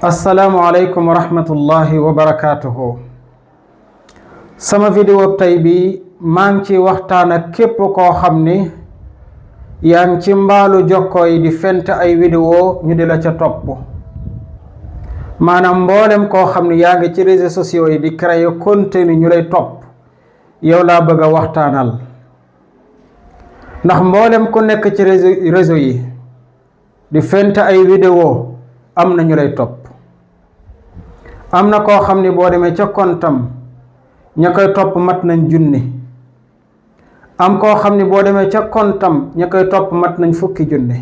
asalaamualeykum wa rahmatullahi wa barakaatuhu. sama vidéo tey bi maa ngi ci waxtaan ak képp koo xam ni yaa ngi ci mbaalu jokkoo yi di fent ay vidéo ñu di la ca topp, maanaam mboolem koo xam ni yaa ngi ci réseaux sociaux yi di créer contenu ñu lay topp, yow laa bëgg a waxtaanal. ndax mboolem ku nekk ci réseau yi di fent ay vidéo am na ñu lay topp. am na koo xam ni boo demee ca kontam ña koy topp mat nañ junni. am koo xam ni boo demee ca kontam ña koy topp mat nañ fukki junni.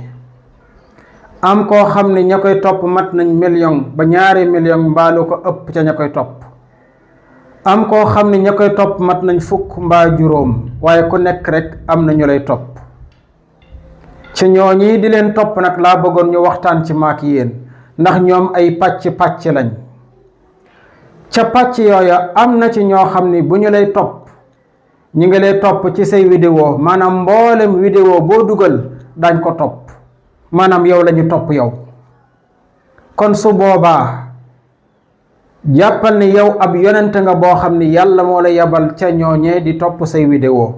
am koo xam ni ña koy topp mat nañ million ba ñaari million mbaalu ko ëpp ca ña koy topp. am koo xam ni ña koy topp mat nañ fukk mbaa juróom, waaye ku nekk rek am na ñu lay topp. ci ñooñi di leen topp nag laa bëggoon ñu waxtaan ci maak yéen, ndax ñoom ay pàcc lañ. ca pàcc yooya am na ci ñoo xam ni bu ñu lay topp ñu ngi lay topp ci say vidéo, maanaam mboolem vidéo boo dugal dañ ko topp, maanaam yow lañu topp yow. kon su boobaa jàppal ni yow ab yonente nga boo xam ni yàlla moo la yabal ca ñooñee di topp say vidéo.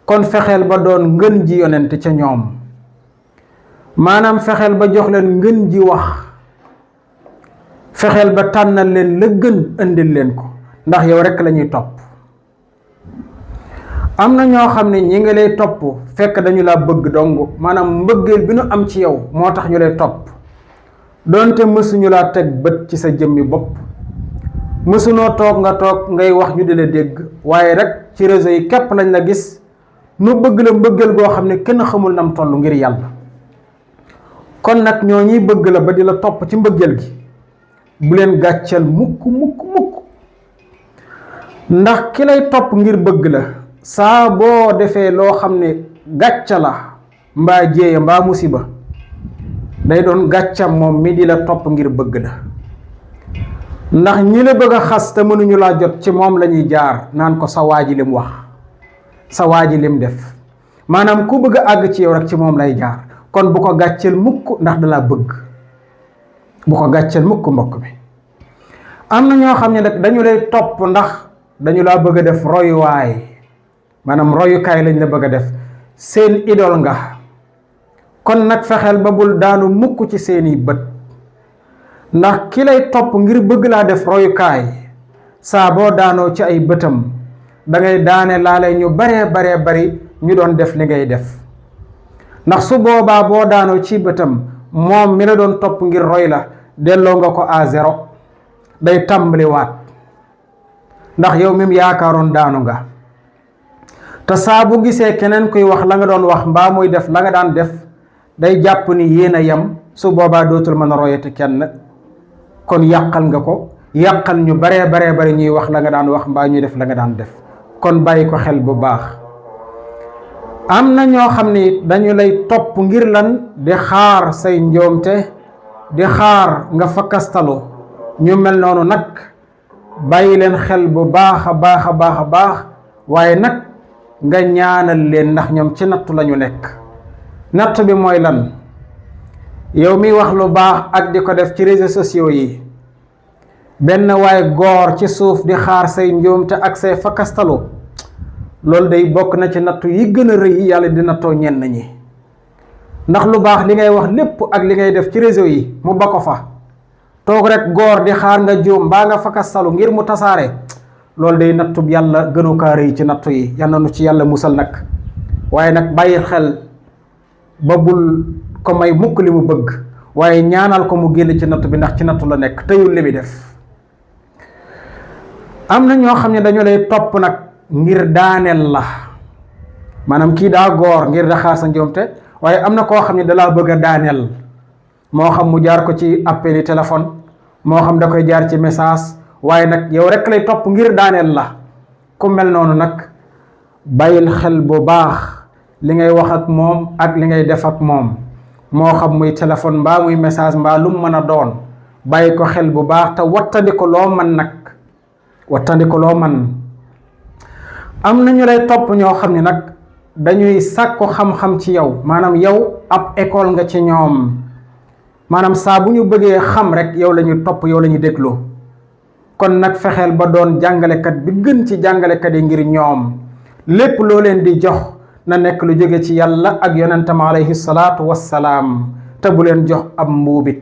kon fexeel ba doon ngën ji yonente ca ñoom, maanaam fexeel ba jox leen ngën ji wax, fexeel ba tànnal leen la gën indil leen ko, ndax yow rekk la ñuy topp. am na ñoo xam ne ñi ngi lay topp fekk dañu la bëgg dong, maanaam mbëggeel bi nu am ci yow moo tax ñu lay topp. doonte mësuñu laa teg bët ci sa jëmmi bopp, mësunoo toog nga toog ngay wax ñu di la dégg, waaye rek ci réseau yi képp lañ la gis nu bëgg la mbëggeel goo xam ne kenn xamul nam toll ngir yàlla. kon nag ñoo ñuy bëgg la ba di la topp ci mbëggeel gi bu leen gàcceel mukk ndax ki lay topp ngir bëgg la saa boo defee loo xam ne gàcca la mbaa jéeya mbaa musiba, day doon gàccam moom mi di la topp ngir bëgg la. ndax ñi la bëgg a xas te mënuñu laa jot ci moom lañuy jaar naan ko sa waa ji lim wax, sa waa ji lim def, maanaam ku bëgg a àgg ci yow rek ci moom lay jaar. kon bu ko gàcceel mukk ndax dalaa bëgg, bu ko gàcceel mukk mbokk mi. am na ñoo xam ne nag dañu lay topp ndax dañu laa bëgg a def royuwaay, maanaam royukaay lañ la bëgg a def, seen idole nga. kon nag fexeel ba bul daanu mukk ci seeni bët, ndax ki lay topp ngir bëgg laa def royukaay saa boo daanoo ci ay bëtam dangay daane laale ñu bari ñu doon def li ngay def. ndax su boobaa boo daanoo ci bëtam moom mi la doon topp ngir roy la delloo nga ko à zéro, day tàmbaliwaat, ndax yow mim yaakaaroon daanu nga. te saa bu gisee keneen kuy wax la nga doon wax mbaa muy def la nga daan def day jàpp ni yéen a yem, su boobaa dootul mën a royati kenn. kon yàqal nga ko, yàqal ñu bari ñuy wax la nga daan wax mbaa ñuy def la nga daan def. kon bàyyi ko xel bu baax. am na ñoo xam ni dañu lay topp ngir lan di xaar say njoomte, di xaar nga fakkastalu. ñu mel noonu nag bàyyi leen xel bu baax a baax, waaye nag nga ñaanal leen, ndax ñoom ci nattu lañu nekk. nattu bi mooy lan? yow mi wax lu baax ak di ko def ci réseaux sociaux yi, benn waaye góor ci suuf di xaar say njoomte ak say fakkastalu, loolu day bokk na ci nattu yi gën a rëy yàlla di nattoo ñenn ñi. ndax lu baax li ngay wax lépp ak li ngay def ci réseau yi mu ba ko fa, toog rek góor di xaar nga juum mbaa nga fakkastalu ngir mu tasaare, loolu day nattu yàlla gënu kaa rëy ci nattu yi. yal na nu ci yàlla musal nag. waaye nag bàyyi xel ba bul ko may mukk li mu bëgg, waaye ñaanal ko mu génn ci nattu bi, ndax ci nattu la nekk teyul li muy def. am na ñoo xam ne dañu lay topp nag ngir daaneel la, maanaam kii daa góor ngir da xaar sa njoomte, waaye am na koo xam ne dalaa bëgg a daaneel, moo xam mu jaar ko ci appeli téléphone, moo xam da koy jaar ci message, waaye nag yow rekk lay topp ngir daaneel la. ku mel noonu nag bàyyil xel bu baax li ngay wax ak moom ak li ngay def ak moom, moo xam muy téléphone mbaa muy message mbaa lu mu mën a doon. bàyyi ko xel bu baax te wattandi ko loo man nag, wattandi ko loo man. am na ñu lay topp ñoo xam ne nag dañuy sàkku xam-xam ci yow, maanaam yow ab école nga ci ñoom. maanaam saa bu ñu bëggee xam rek yow la ñu topp, yow la ñu dégloo. kon nag fexeel ba doon jàngalekat bi gën ci jàngalekat yi ngir ñoom lépp loo leen di jox na nekk lu jóge ci yàlla ak yonentam alayhi salaatu wassalaam, te bu leen jox ab mbuubit.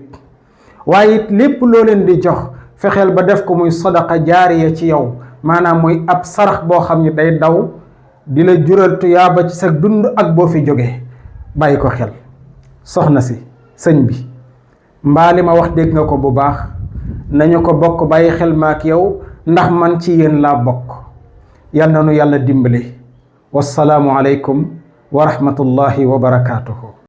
waaye it lépp loo leen di jox fexeel ba def ko muy sadaqa jaariya ci yow, maanaam muy ab sarax boo xam ne day daw di la jural tuyaaba ci sa dund ak boo fi jógee. bàyyi ko xel. soxna si, sëñ bi, mbaa li ma wax dégg nga ko bu baax. nañu ko bokk bàyyi xel ma ak yow, ndax man ci yéen laa bokk. yal na nu yàlla dimbali. wassalaamu aleykum wa rahmatullahi wa barakaatuhu.